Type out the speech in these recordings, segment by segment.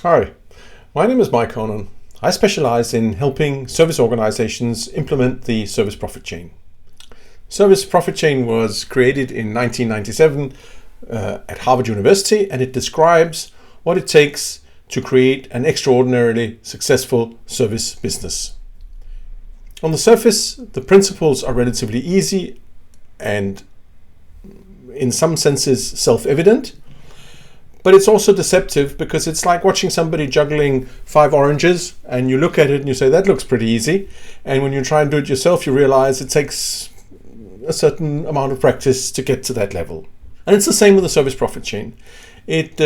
Hi, my name is Mike Hohnen. I specialize in helping service organizations implement the service profit chain. Service profit chain was created in 1997 at Harvard University, and it describes what it takes to create an extraordinarily successful service business. On the surface, the principles are relatively easy and in some senses self-evident. But it's also deceptive because it's like watching somebody juggling 5 oranges and you look at it and you say, that looks pretty easy. And when you try and do it yourself, you realize it takes a certain amount of practice to get to that level. And it's the same with the service profit chain. It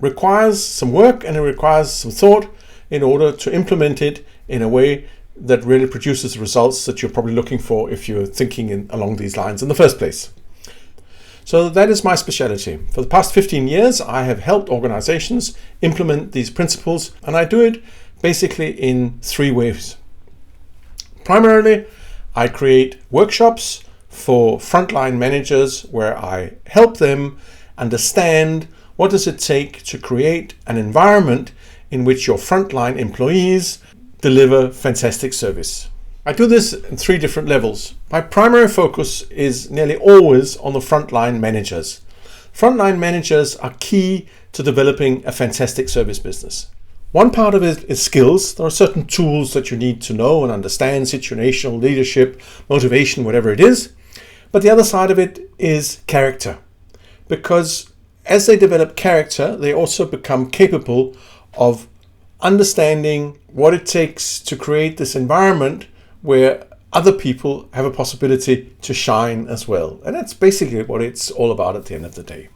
requires some work and it requires some thought in order to implement it in a way that really produces the results that you're probably looking for if you're thinking along these lines in the first place. So that is my specialty. For the past 15 years, I have helped organizations implement these principles, and I do it basically in 3 ways. Primarily, I create workshops for frontline managers where I help them understand what does it take to create an environment in which your frontline employees deliver fantastic service. I do this in 3 different levels. My primary focus is nearly always on the frontline managers. Frontline managers are key to developing a fantastic service business. One part of it is skills. There are certain tools that you need to know and understand, situational leadership, motivation, whatever it is. But the other side of it is character. Because as they develop character, they also become capable of understanding what it takes to create this environment where other people have a possibility to shine as well. And that's basically what it's all about at the end of the day.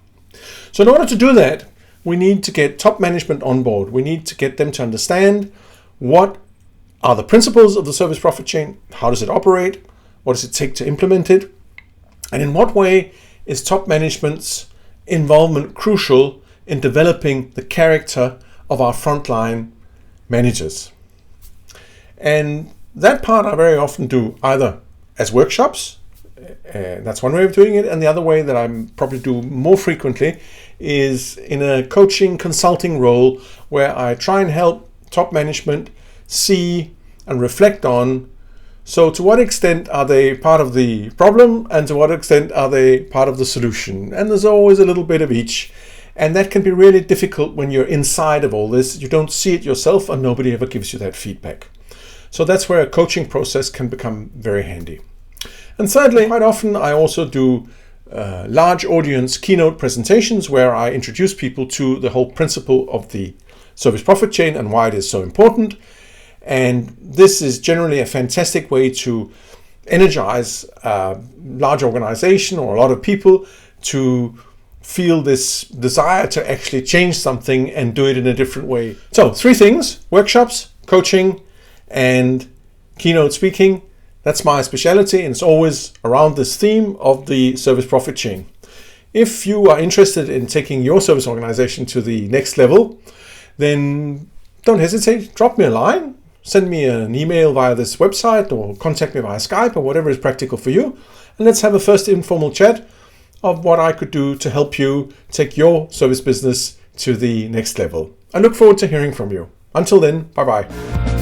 So in order to do that, we need to get top management on board. We need to get them to understand what are the principles of the service profit chain, how does it operate, what does it take to implement it, and in what way is top management's involvement crucial in developing the character of our frontline managers. And that part I very often do either as workshops, that's one way of doing it, and the other way that I probably do more frequently is in a coaching consulting role where I try and help top management see and reflect on, so to what extent are they part of the problem and to what extent are they part of the solution? And there's always a little bit of each. And that can be really difficult when you're inside of all this. You don't see it yourself and nobody ever gives you that feedback. So that's where a coaching process can become very handy. And thirdly, quite often I also do large audience keynote presentations where I introduce people to the whole principle of the service profit chain and why it is so important. And this is generally a fantastic way to energize a large organization or a lot of people to feel this desire to actually change something and do it in a different way. So 3 things: workshops, coaching, and keynote speaking. That's my specialty, and it's always around this theme of the service profit chain. If you are interested in taking your service organization to the next level, then don't hesitate. Drop me a line, send me an email via this website, or contact me via Skype or whatever is practical for you. And let's have a first informal chat of what I could do to help you take your service business to the next level. I look forward to hearing from you. Until then, bye-bye.